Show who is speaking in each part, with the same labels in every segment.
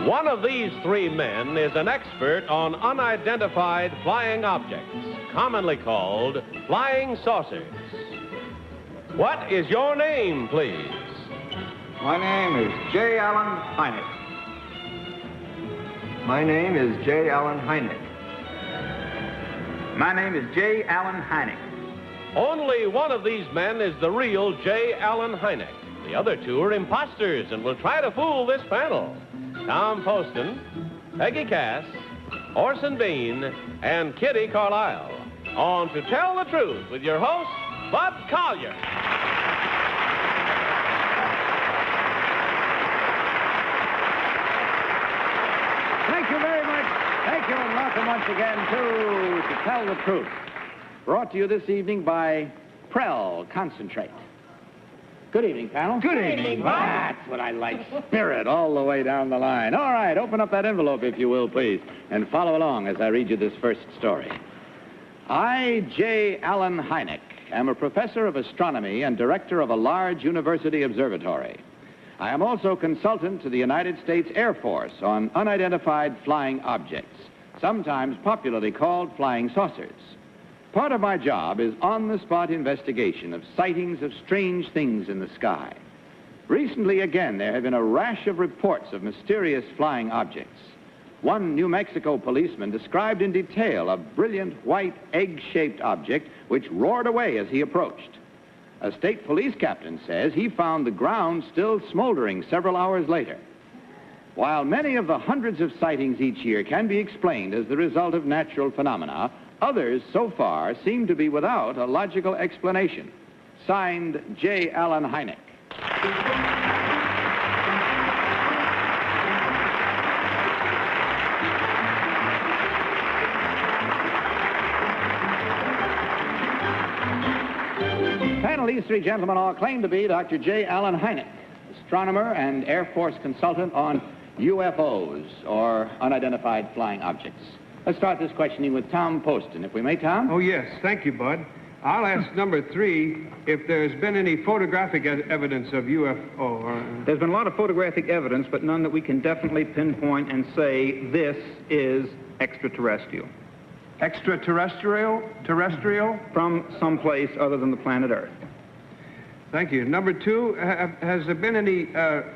Speaker 1: One of these three men is an expert on unidentified flying objects, commonly called flying saucers. What is your name, please?
Speaker 2: My name is J. Allen Hynek.
Speaker 3: My name is J. Allen Hynek.
Speaker 2: My name is J. Allen Hynek.
Speaker 1: Only one of these men is the real J. Allen Hynek. The other two are imposters and will try to fool this panel. Tom Poston, Peggy Cass, Orson Bean, and Kitty Carlisle. On To Tell the Truth with your host, Bud Collier.
Speaker 4: Thank you very much. Thank you, and welcome once again to Tell the Truth. Brought to you this evening by Prell Concentrate. Good evening, panel.
Speaker 5: Good evening, Bob.
Speaker 4: That's what I like. Spirit all the way down the line. All right, open up that envelope, if you will, please, and follow along as I read you this first story. I, J. Allen Hynek, am a professor of astronomy and director of a large university observatory. I am also consultant to the United States Air Force on unidentified flying objects, sometimes popularly called flying saucers. Part of my job is on-the-spot investigation of sightings of strange things in the sky. Recently, again, there have been a rash of reports of mysterious flying objects. One New Mexico policeman described in detail a brilliant white egg-shaped object which roared away as he approached. A state police captain says he found the ground still smoldering several hours later. While many of the hundreds of sightings each year can be explained as the result of natural phenomena, others, so far, seem to be without a logical explanation. Signed, J. Allen Hynek. Panel, these three gentlemen all claim to be Dr. J. Allen Hynek, astronomer and Air Force consultant on UFOs, or unidentified flying objects. Let's start this questioning with Tom Poston, if we may, Tom.
Speaker 6: Oh, yes. Thank you, Bud. I'll ask number 3 if there's been any photographic evidence of UFO.
Speaker 2: There's been a lot of photographic evidence, but none that we can definitely pinpoint and say this is extraterrestrial.
Speaker 6: Extraterrestrial? Terrestrial?
Speaker 2: From someplace other than the planet Earth.
Speaker 6: Thank you. Number 2, has there been any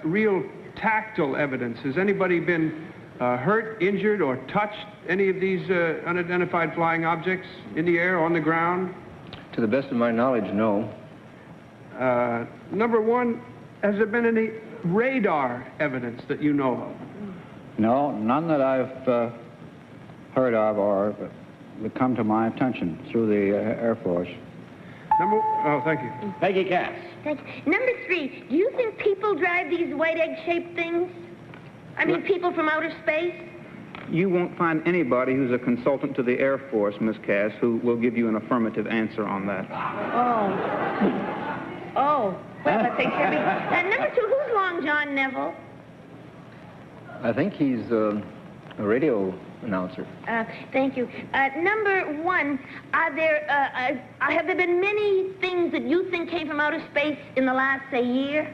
Speaker 6: real tactile evidence? Has anybody been hurt, injured, or touched any of these unidentified flying objects in the air, on the ground?
Speaker 3: To the best of my knowledge, no.
Speaker 6: Number 1, has there been any radar evidence that you know of?
Speaker 7: No, none that I've heard of or that come to my attention through the Air Force.
Speaker 6: Oh, thank you.
Speaker 4: Peggy Cass.
Speaker 5: Thank you. Number 3, do you think people drive these white egg-shaped things? I mean, people from outer space?
Speaker 2: You won't find anybody who's a consultant to the Air Force, Miss Cass, who will give you an affirmative answer on that.
Speaker 5: Oh, well, that takes care of me. Number 2, who's Long John Neville?
Speaker 3: I think he's a radio announcer.
Speaker 5: Thank you. Number 1, have there been many things that you think came from outer space in the last, say, year?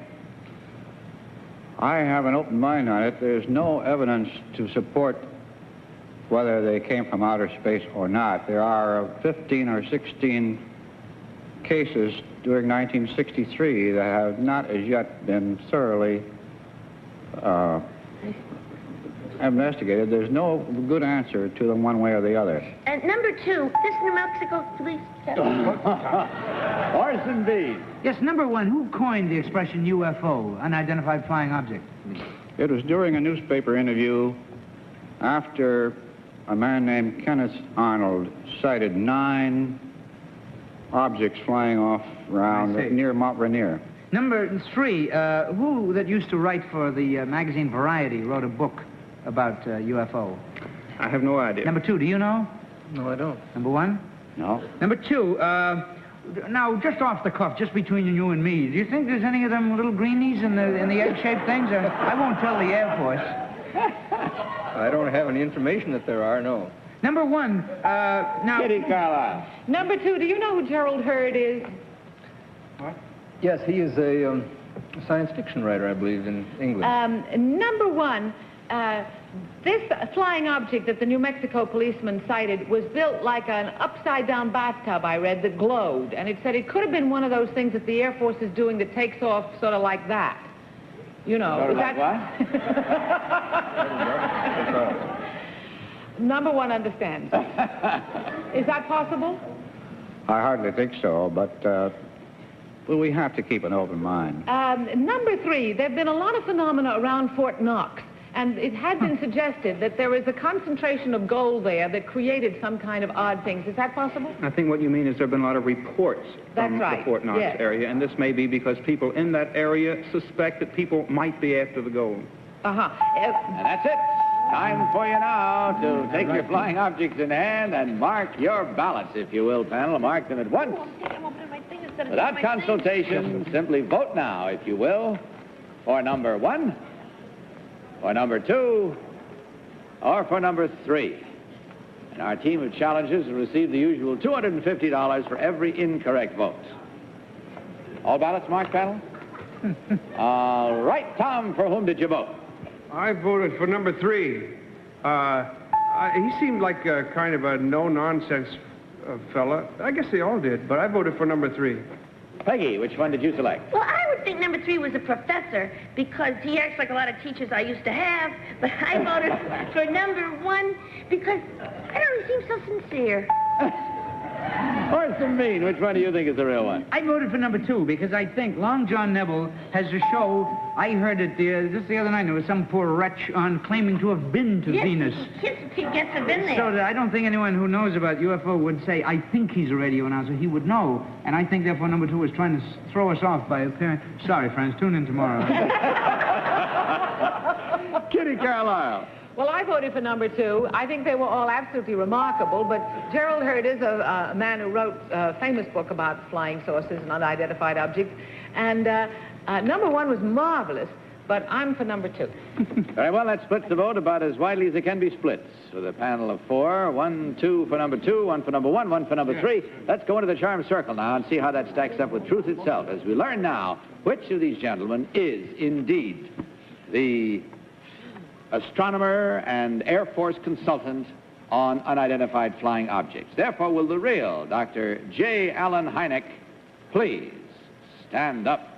Speaker 7: I have an open mind on it. There's no evidence to support whether they came from outer space or not. There are 15 or 16 cases during 1963 that have not as yet been thoroughly investigated. There's no good answer to them one way or the other.
Speaker 5: And number 2, this New Mexico police...
Speaker 4: Orson Bean.
Speaker 8: Yes, number 1, who coined the expression UFO, unidentified flying object?
Speaker 7: It was during a newspaper interview after a man named Kenneth Arnold sighted 9 objects flying off around near Mount Rainier.
Speaker 8: Number 3, who that used to write for the magazine Variety wrote a book about UFO?
Speaker 2: I have no idea.
Speaker 8: Number 2, do you know?
Speaker 3: No, I don't.
Speaker 8: Number 1?
Speaker 7: No.
Speaker 8: Number 2, now, just off the cuff, just between you and me, do you think there's any of them little greenies in the egg-shaped things? I won't tell the Air Force.
Speaker 3: I don't have any information that there are, no.
Speaker 8: Number 1, now...
Speaker 4: Kitty Carlisle.
Speaker 9: Number 2, do you know who Gerald Hurd is?
Speaker 6: What?
Speaker 3: Yes, he is a science fiction writer, I believe, in England.
Speaker 9: Number one, this flying object that the New Mexico policeman cited was built like an upside-down bathtub, I read, that glowed. And it said it could have been one of those things that the Air Force is doing that takes off sort of like that. You know.
Speaker 4: Sort of like what?
Speaker 9: Number one understands. Is that possible?
Speaker 7: I hardly think so, but well, we have to keep an open mind.
Speaker 9: Number three, there have been a lot of phenomena around Fort Knox, and it had been suggested that there was a concentration of gold there that created some kind of odd things. Is that possible?
Speaker 2: I think what you mean is there have been a lot of reports from the Fort Knox area, and this may be because people in that area suspect that people might be after the gold.
Speaker 9: Uh-huh.
Speaker 4: And that's it. Time for you now to take your flying objects in hand and mark your ballots, if you will, panel. Mark them at once. Without consultation, simply vote now, if you will, for number 1, for number 2, or for number 3. And our team of challengers will receive the usual $250 for every incorrect vote. All ballots marked, panel? All right, Tom, for whom did you vote?
Speaker 6: I voted for number 3. He seemed like a kind of a no-nonsense fella. I guess they all did, but I voted for number 3.
Speaker 4: Peggy, which one did you select?
Speaker 5: Well, I would think number 3 was a professor because he acts like a lot of teachers I used to have. But I voted for number 1 because, I don't know, he seems so sincere.
Speaker 4: Orson Bean, which one do you think is the real one?
Speaker 8: I voted for number 2 because I think Long John Neville has a show. I heard it just the other night. There was some poor wretch on claiming to have been to Venus.
Speaker 5: He gets have been there.
Speaker 8: So I don't think anyone who knows about UFO would say, I think he's a radio announcer. He would know. And I think, therefore, number 2 was trying to throw us off by appearing. Sorry, friends. Tune in tomorrow.
Speaker 4: Kitty Carlisle.
Speaker 9: Well, I voted for number 2. I think they were all absolutely remarkable, but Gerald Hurd is a man who wrote a famous book about flying saucers and unidentified objects. And number 1 was marvelous, but I'm for number 2.
Speaker 4: Very well, that splits the vote about as widely as it can be split. With a panel of 4, 1, 2 for number 2, 1 for number 1, 1 for number 3. Let's go into the charm circle now and see how that stacks up with truth itself, as we learn now which of these gentlemen is indeed the astronomer and Air Force consultant on unidentified flying objects. Therefore, will the real Dr. J. Allen Hynek please stand up?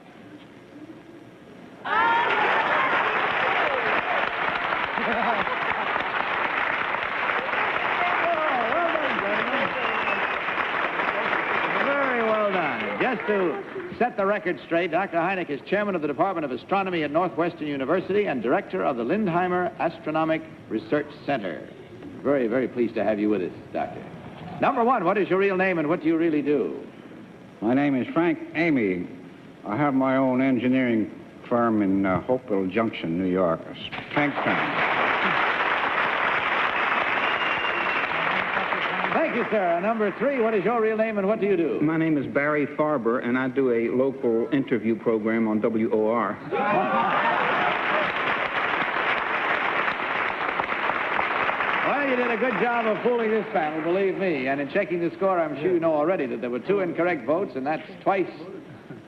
Speaker 4: Very well done. Just to set the record straight, Dr. Hynek is chairman of the Department of Astronomy at Northwestern University and director of the Lindheimer Astronomic Research Center. Very, very pleased to have you with us, Doctor. Number 1, what is your real name and what do you really do?
Speaker 7: My name is Frank Amy. I have my own engineering firm in Hopewell Junction, New York. Tank firm.
Speaker 4: Thank you, sir. Number 3, what is your real name and what do you do?
Speaker 2: My name is Barry Farber, and I do a local interview program on WOR.
Speaker 4: Well, you did a good job of fooling this panel, believe me. And in checking the score, I'm sure you know already that there were 2 incorrect votes, and that's twice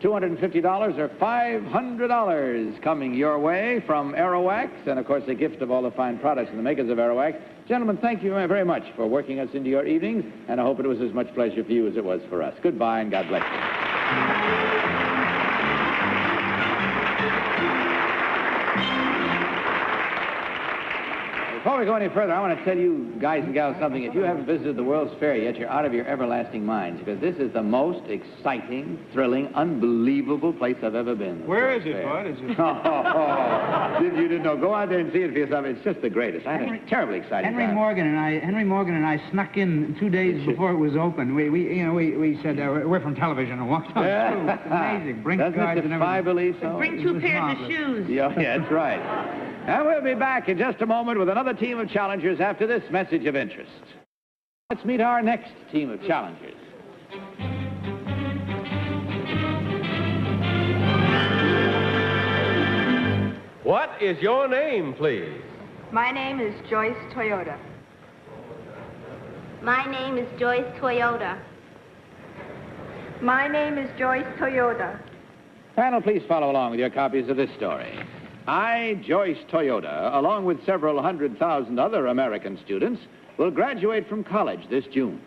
Speaker 4: $250 or $500 coming your way from Aerowax, and of course a gift of all the fine products and the makers of Aerowax. Gentlemen, thank you very much for working us into your evenings, and I hope it was as much pleasure for you as it was for us. Goodbye, and God bless you. Before we go any further, I want to tell you guys and gals something. If you haven't visited the World's Fair yet, you're out of your everlasting minds, because this is the most exciting, thrilling, unbelievable place I've ever been.
Speaker 6: Where is it, Bud? Is it?
Speaker 4: You didn't know. Go out there and see it for yourself. It's just the greatest. I'm terribly excited.
Speaker 8: Henry Morgan and I snuck in 2 days before it was open. We said we're from television and walked on through. It's amazing. Bring cards and everything.
Speaker 4: I believe so.
Speaker 5: Bring 2 pairs of shoes.
Speaker 4: Yeah, that's right. And we'll be back in just a moment with another team of challengers after this message of interest. Let's meet our next team of challengers.
Speaker 1: What is your name, please?
Speaker 10: My name is Joyce Toyota.
Speaker 5: My name is Joyce Toyota.
Speaker 10: My name is Joyce Toyota.
Speaker 4: Panel, please follow along with your copies of this story. I, Joyce Toyota, along with several 100,000 other American students, will graduate from college this June.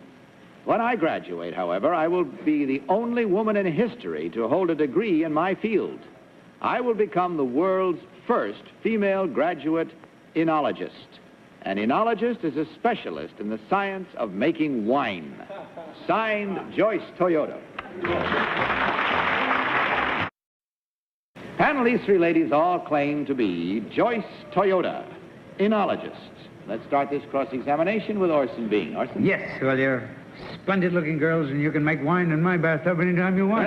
Speaker 4: When I graduate, however, I will be the only woman in history to hold a degree in my field. I will become the world's first female graduate enologist. An enologist is a specialist in the science of making wine. Signed, Joyce Toyota. Panel, these three ladies all claim to be Joyce Toyota, enologists. Let's start this cross-examination with Orson Bean. Orson?
Speaker 8: Yes, well, you're splendid-looking girls, and you can make wine in my bathtub anytime you want.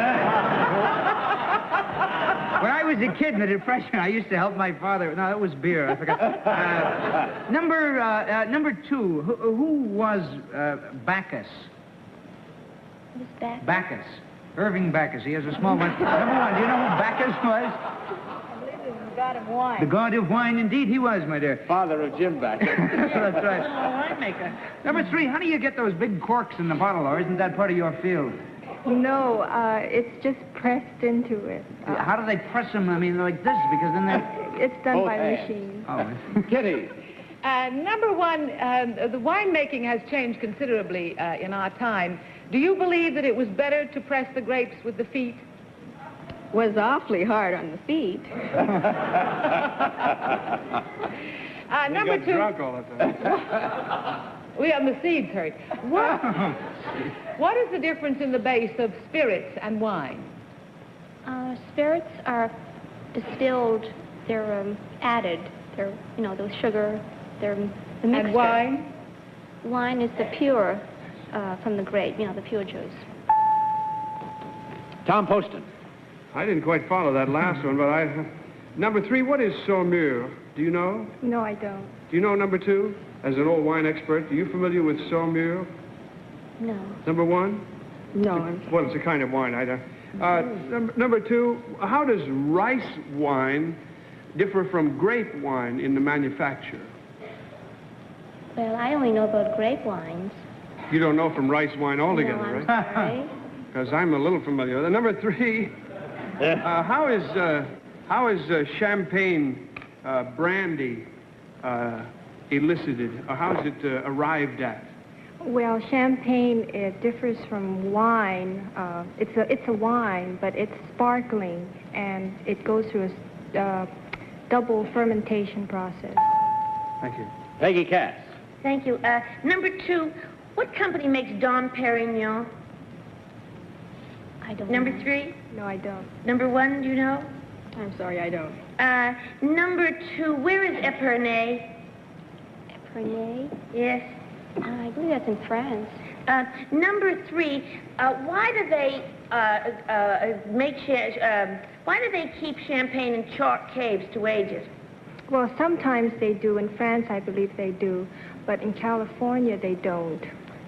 Speaker 8: When I was a kid in the Depression, I used to help my father. No, that was beer. I forgot. Number two, who was Bacchus?
Speaker 5: Who's Bacchus?
Speaker 8: Bacchus. Irving Bacchus. He has a small one. Number one, do you know who Bacchus was?
Speaker 5: I believe it was the god of wine.
Speaker 8: The god of wine, indeed, he was, my dear.
Speaker 4: Father of Jim Bacchus.
Speaker 8: That's right. Winemaker. Number three, how do you get those big corks in the bottle, or isn't that part of your field?
Speaker 10: No, it's just pressed into it.
Speaker 8: How do they press them? I mean, like this, because then they...
Speaker 10: It's done
Speaker 4: Both
Speaker 10: by
Speaker 4: hands.
Speaker 10: machine.
Speaker 8: Oh.
Speaker 4: Kitty.
Speaker 9: Number one, the winemaking has changed considerably in our time. Do you believe that it was better to press the grapes with the feet?
Speaker 10: Was awfully hard on the feet.
Speaker 9: Number two.
Speaker 6: Drunk all the time.
Speaker 9: The seeds hurt. What is the difference in the base of spirits and wine?
Speaker 11: Spirits are distilled, they're added, they're, the sugar, they're the mixture.
Speaker 9: And wine?
Speaker 11: Wine is the pure from the grape, the pure juice.
Speaker 4: Tom Poston.
Speaker 6: I didn't quite follow that last one, but Number three, what is saumure? Do you know?
Speaker 10: No, I don't.
Speaker 6: Do you know number two? As an old wine expert, are you familiar with saumure?
Speaker 11: No.
Speaker 6: Number one?
Speaker 10: No.
Speaker 6: Well, it's a kind of wine. I don't. Number two, how does rice wine differ from grape wine in the manufacture?
Speaker 11: Well, I only know about grape wines.
Speaker 6: You don't know from rice wine altogether,
Speaker 11: No, I'm
Speaker 6: right?
Speaker 11: sorry.
Speaker 6: Because I'm a little familiar. Number three, how is champagne brandy elicited, or how is it arrived at?
Speaker 10: Well, champagne, it differs from wine. It's a wine, but it's sparkling, and it goes through a double fermentation process.
Speaker 6: Thank you.
Speaker 4: Peggy Cass.
Speaker 5: Thank you. Number two, what company makes Dom Perignon?
Speaker 11: I don't
Speaker 5: Number
Speaker 11: know.
Speaker 5: three?
Speaker 10: No, I don't.
Speaker 5: Number one, do you know?
Speaker 10: I'm sorry, I don't.
Speaker 5: Number two, where is Epernay?
Speaker 11: Epernay?
Speaker 5: Yes.
Speaker 11: I believe that's in France.
Speaker 5: Number three, why do they why do they keep champagne in chalk caves to age it?
Speaker 10: Well, sometimes they do. In France, I believe they do. But in California, they don't.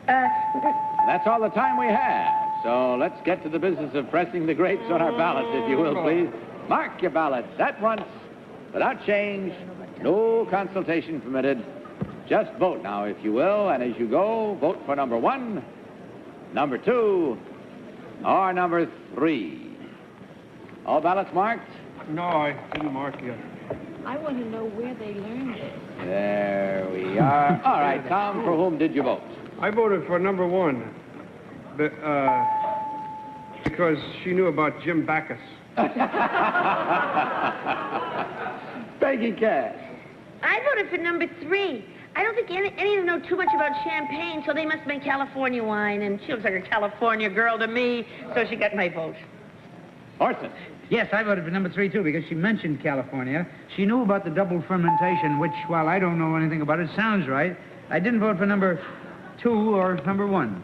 Speaker 4: That's all the time we have. So let's get to the business of pressing the grapes on our ballots, if you will, please. Mark your ballots at once, without change, no consultation permitted. Just vote now, if you will, and as you go, vote for number one, number two, or number three. All ballots marked?
Speaker 6: No, I didn't mark yet.
Speaker 9: I want to know where they learned this.
Speaker 4: There we are. All right, Tom, for whom did you vote?
Speaker 6: I voted for number one, because she knew about Jim Bacchus.
Speaker 4: Peggy Cass.
Speaker 5: I voted for number three. I don't think any of them know too much about champagne, so they must make California wine, and she looks like a California girl to me, so she got my vote.
Speaker 4: Orson.
Speaker 8: Yes, I voted for number three, too, because she mentioned California. She knew about the double fermentation, which, while I don't know anything about it, sounds right. I didn't vote for number two or number one.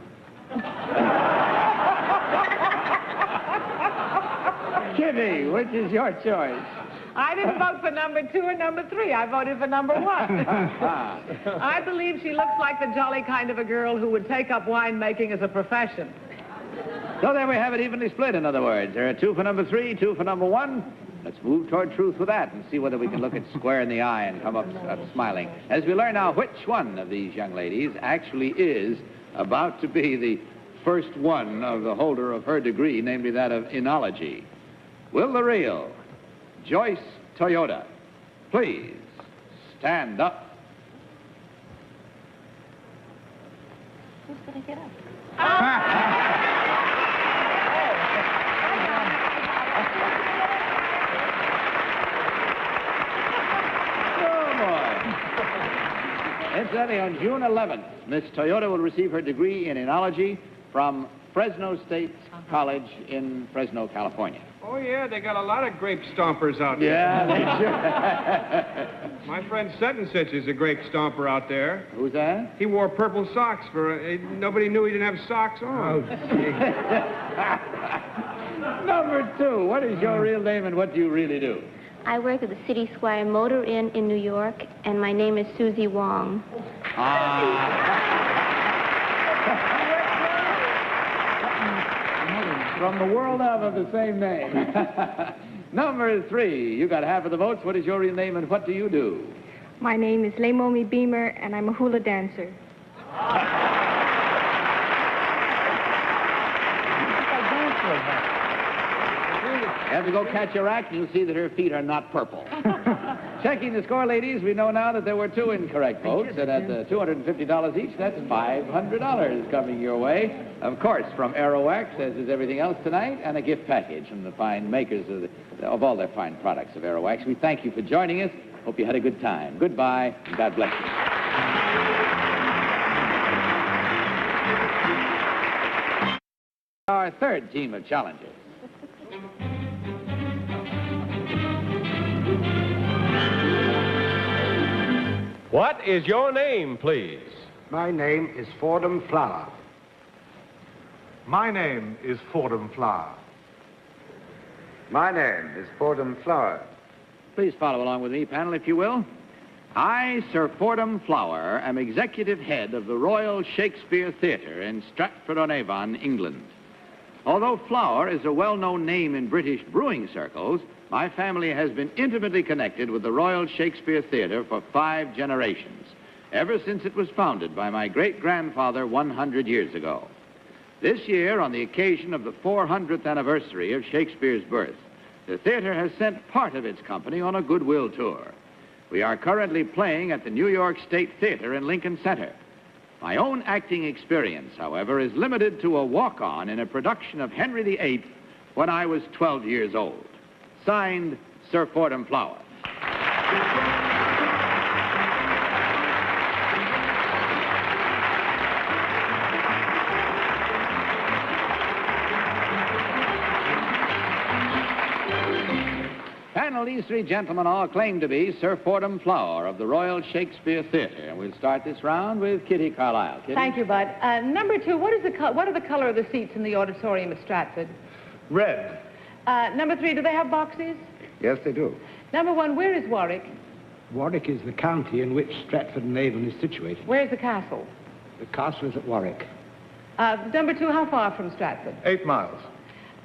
Speaker 4: Kitty, which is your choice?
Speaker 9: I didn't vote for number two or number three. I voted for number one. I believe she looks like the jolly kind of a girl who would take up winemaking as a profession.
Speaker 4: So there we have it, evenly split, in other words. There are two for number three, two for number one. Let's move toward truth with that and see whether we can look it square in the eye and come up smiling. As we learn now which one of these young ladies actually is about to be the first one of the holder of her degree, namely that of Enology. Will the real Joyce Toyota please stand up?
Speaker 11: Who's going to get up?
Speaker 4: Incidentally, on June 11th, Miss Toyota will receive her degree in Enology from Fresno State College in Fresno, California.
Speaker 6: Oh, yeah, they got a lot of grape stompers out there.
Speaker 4: Yeah, they sure.
Speaker 6: My friend Sutton-Sitch is a grape stomper out there.
Speaker 4: Who's that?
Speaker 6: He wore purple socks for... nobody knew he didn't have socks on.
Speaker 4: Oh, Number 2, what is your real name and what do you really do?
Speaker 11: I work at the City Squire Motor Inn in New York, and my name is Susie Wong.
Speaker 4: From the world of the same name. Number 3, you got half of the votes. What is your real name and what do you do?
Speaker 10: My name is Leimomi Beamer, and I'm a hula dancer.
Speaker 4: You have to go catch her act, and you'll see that her feet are not purple. Checking the score, ladies, we know now that there were 2 incorrect votes, and at $250 each, that's $500 coming your way. Of course, from Aerowax, as is everything else tonight, and a gift package from the fine makers of all their fine products of Aerowax. We thank you for joining us. Hope you had a good time. Goodbye, and God bless you. Our third team of challengers.
Speaker 1: What is your name, please?
Speaker 12: My name is Fordham Flower.
Speaker 13: My name is Fordham Flower.
Speaker 3: My name is Fordham Flower.
Speaker 4: Please follow along with me, panel, if you will. I, Sir Fordham Flower, am executive head of the Royal Shakespeare Theatre in Stratford-on-Avon, England. Although Flower is a well-known name in British brewing circles, my family has been intimately connected with the Royal Shakespeare Theatre for 5 generations, ever since it was founded by my great-grandfather 100 years ago. This year, on the occasion of the 400th anniversary of Shakespeare's birth, the theater has sent part of its company on a goodwill tour. We are currently playing at the New York State Theater in Lincoln Center. My own acting experience, however, is limited to a walk-on in a production of Henry VIII when I was 12 years old. Signed, Sir Fordham Flower. Panel, these 3 gentlemen all claim to be Sir Fordham Flower of the Royal Shakespeare Theatre. And we'll start this round with Kitty Carlisle. Kitty?
Speaker 9: Thank you, Bud. Number 2, what are the color of the seats in the auditorium at Stratford?
Speaker 13: Red.
Speaker 9: Number 3, do they have boxes?
Speaker 3: Yes, they do.
Speaker 9: Number 1, where is Warwick?
Speaker 12: Warwick is the county in which Stratford-on-Avon is situated.
Speaker 9: Where's the castle?
Speaker 12: The castle is at Warwick.
Speaker 9: Number 2, how far from Stratford?
Speaker 13: 8 miles.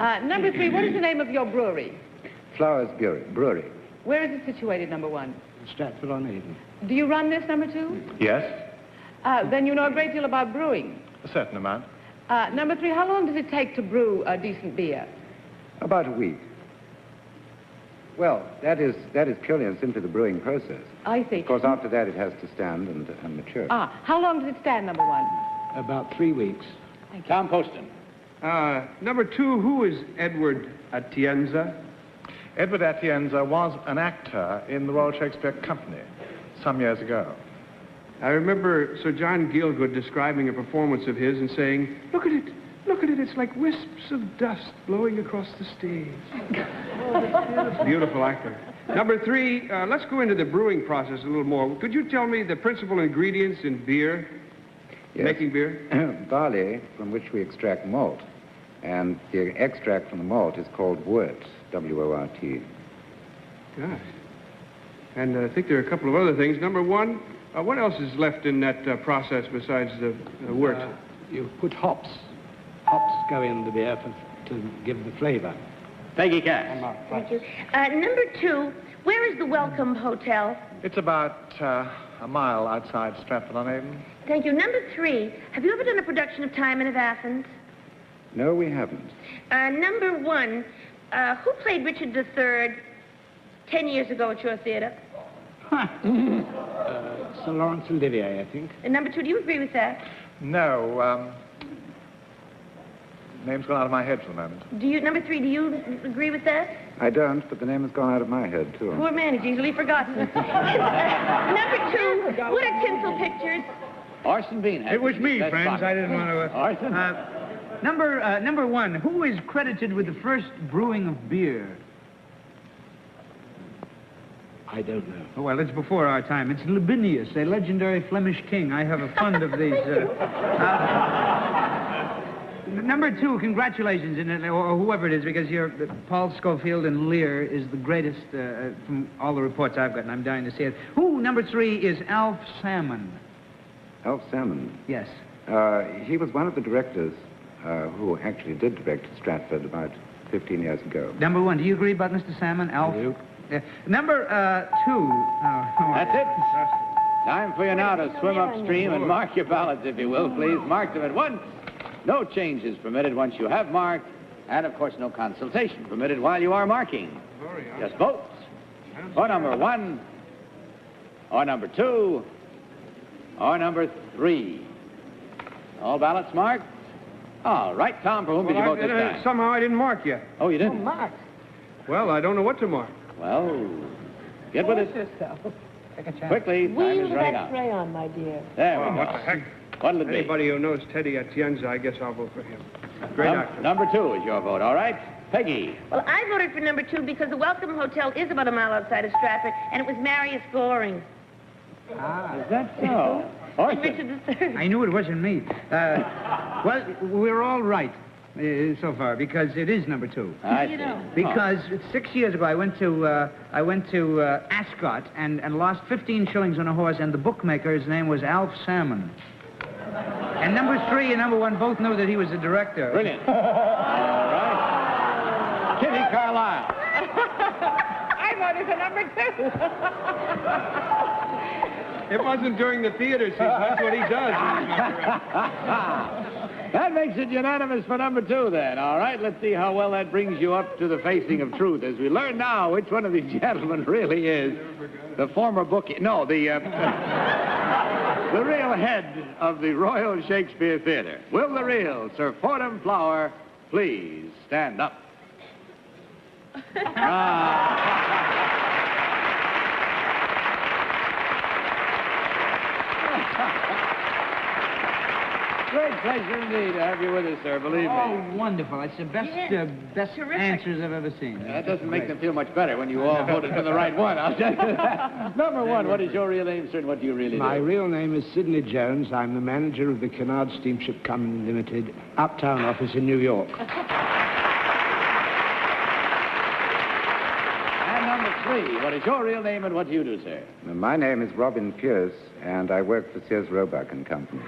Speaker 9: Number 3, what is the name of your brewery?
Speaker 3: Flowers Brewery.
Speaker 9: Where is it situated, number 1?
Speaker 12: Stratford-on-Avon.
Speaker 9: Do you run this, number 2?
Speaker 13: Yes.
Speaker 9: Then you know a great deal about brewing.
Speaker 13: A certain amount.
Speaker 9: Number 3, how long does it take to brew a decent beer?
Speaker 3: About a week. Well, that is purely and simply the brewing process.
Speaker 9: I see.
Speaker 3: Of course, after that, it has to stand and mature.
Speaker 9: How long does it stand, number 1?
Speaker 12: About 3 weeks.
Speaker 4: Tom Poston.
Speaker 6: Number 2, who is Edward Atienza?
Speaker 13: Edward Atienza was an actor in the Royal Shakespeare Company some years ago.
Speaker 6: I remember Sir John Gielgud describing a performance of his and saying, look at it, it's like wisps of dust blowing across the stage. Beautiful actor. Number 3, let's go into the brewing process a little more. Could you tell me the principal ingredients in beer?
Speaker 3: Yes.
Speaker 6: Making beer?
Speaker 3: Barley, from which we extract malt. And the extract from the malt is called wort, W-O-R-T.
Speaker 6: Gosh. And I think there are a couple of other things. Number 1, what else is left in that process besides the wort?
Speaker 12: You put hops. Hops go in the beer to give the flavor.
Speaker 4: Peggy Cass.
Speaker 5: Thank you. Number 2, where is the Welcome Hotel?
Speaker 13: It's about a mile outside Stratford-on-Avon.
Speaker 5: Thank you. Number 3, have you ever done a production of Timon of Athens?
Speaker 3: No, we haven't.
Speaker 5: Number 1, who played Richard III 10 years ago at your theater?
Speaker 12: Sir Lawrence Olivier, I think.
Speaker 5: And number 2, do you agree with that?
Speaker 13: No, name's gone out of my head for the moment.
Speaker 5: Number 3, do you agree with that?
Speaker 3: I don't, but the name has gone out of my head, too.
Speaker 5: Poor man, he's easily forgotten. Number 2, what are tinsel pictures?
Speaker 4: Orson Bean.
Speaker 8: It was me, friends. I didn't want to...
Speaker 4: Orson?
Speaker 8: Number 1, who is credited with the first brewing of beer?
Speaker 12: I don't know.
Speaker 8: Oh, well, it's before our time. It's Libinius, a legendary Flemish king. I have a fund of these. Number 2, congratulations, or whoever it is, because Paul Schofield in Lear is the greatest from all the reports I've gotten. I'm dying to see it. Number 3 is Alf Salmon.
Speaker 3: Alf Salmon?
Speaker 8: Yes.
Speaker 3: He was one of the directors who actually did direct Stratford about 15 years ago.
Speaker 8: Number 1, do you agree about Mr. Salmon, Alf?
Speaker 12: I do.
Speaker 8: Number 2.
Speaker 4: That's it. Time for you now to swim upstream and mark your ballots, if you will, please. Mark them at once. No changes permitted once you have marked. And, of course, no consultation permitted while you are marking. Just vote. Or number 1, or number 2, or number 3. All ballots marked? All right, Tom, for whom did you vote this time?
Speaker 6: Somehow I didn't mark yet.
Speaker 4: Oh, you didn't?
Speaker 6: Mark. Well, I don't know what to mark.
Speaker 4: Well, get with it. Quickly, time is running out.
Speaker 9: crayon, my dear.
Speaker 4: There we go.
Speaker 6: What the heck?
Speaker 4: What'll it be?
Speaker 6: Anybody who knows Teddy Atienza, I guess I'll vote for him. Great actor.
Speaker 4: Number 2 is your vote, all right? Peggy.
Speaker 5: Well, I voted for number 2 because the Welcome Hotel is about a mile outside of Stratford, and it was Marius Goring.
Speaker 4: Is that so?
Speaker 5: And Richard III.
Speaker 8: I knew it wasn't me. Well, we're all right so far because it is number 2.
Speaker 4: I see.
Speaker 8: Because 6 years ago I went to Ascot and lost 15 shillings on a horse, and the bookmaker's name was Alf Salmon. And number 3 and number 1 both knew that he was the director.
Speaker 4: Brilliant. All right. Kitty Carlisle.
Speaker 9: I voted for number 2.
Speaker 6: It wasn't during the theater season. That's what he does.
Speaker 4: That makes it unanimous for number 2, then. All right, let's see how well that brings you up to the facing of truth as we learn now which one of these gentlemen really is the former bookie. No, the real head of the Royal Shakespeare Theater. Will the real Sir Fordham Flower please stand up? Great pleasure indeed to have you with us, sir, believe me.
Speaker 8: Oh, wonderful. It's the best answers I've ever seen.
Speaker 4: That doesn't make them feel much better when you all voted for the right one, I'll tell you that. Number 1, what is your real name, sir, and what do you really do?
Speaker 12: My real name is Sidney Jones. I'm the manager of the Cunard Steamship Company Limited, Uptown office in New York.
Speaker 4: And number 3, what is your real name and what do you do, sir?
Speaker 3: My name is Robin Pierce, and I work for Sears Roebuck and Company.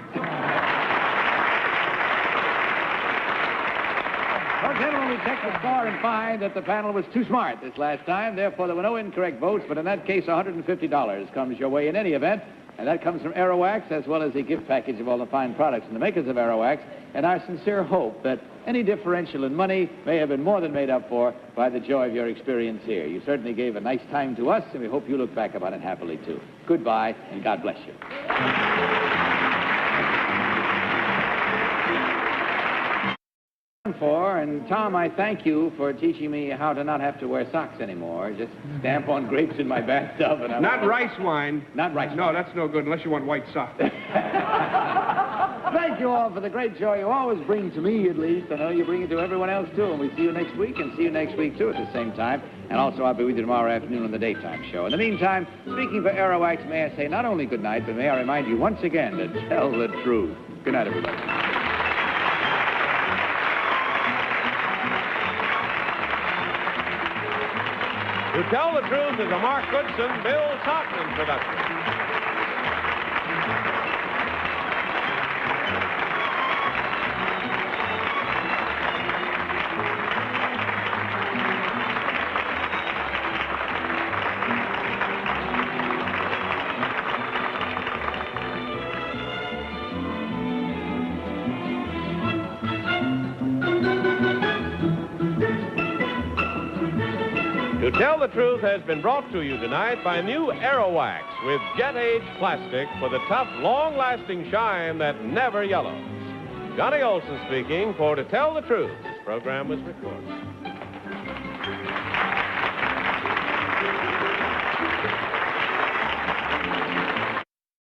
Speaker 4: Well, gentlemen, we checked the score and find that the panel was too smart this last time. Therefore, there were no incorrect votes, but in that case, $150 comes your way in any event. And that comes from Aerowax, as well as a gift package of all the fine products from the makers of Aerowax. And our sincere hope that any differential in money may have been more than made up for by the joy of your experience here. You certainly gave a nice time to us, and we hope you look back upon it happily, too. Goodbye, and God bless you. And Tom, I thank you for teaching me how to not have to wear socks anymore. Just stamp on grapes in my bathtub. And
Speaker 6: Not rice wine.
Speaker 4: Not rice wine.
Speaker 6: No, that's no good unless you want white socks.
Speaker 4: Thank you all for the great joy you always bring to me, at least. I know you bring it to everyone else, too. And we see you next week, and see you next week, too, at the same time. And also, I'll be with you tomorrow afternoon on the daytime show. In the meantime, speaking for Aerowax, may I say not only good night, but may I remind you once again to tell the truth. Good night, everybody.
Speaker 1: To Tell the Truth is a Mark Goodson, Bill Topman production. To Tell the Truth has been brought to you tonight by new Aerowax with jet-age plastic for the tough, long-lasting shine that never yellows. Johnny Olson speaking for To Tell the Truth. This program was recorded.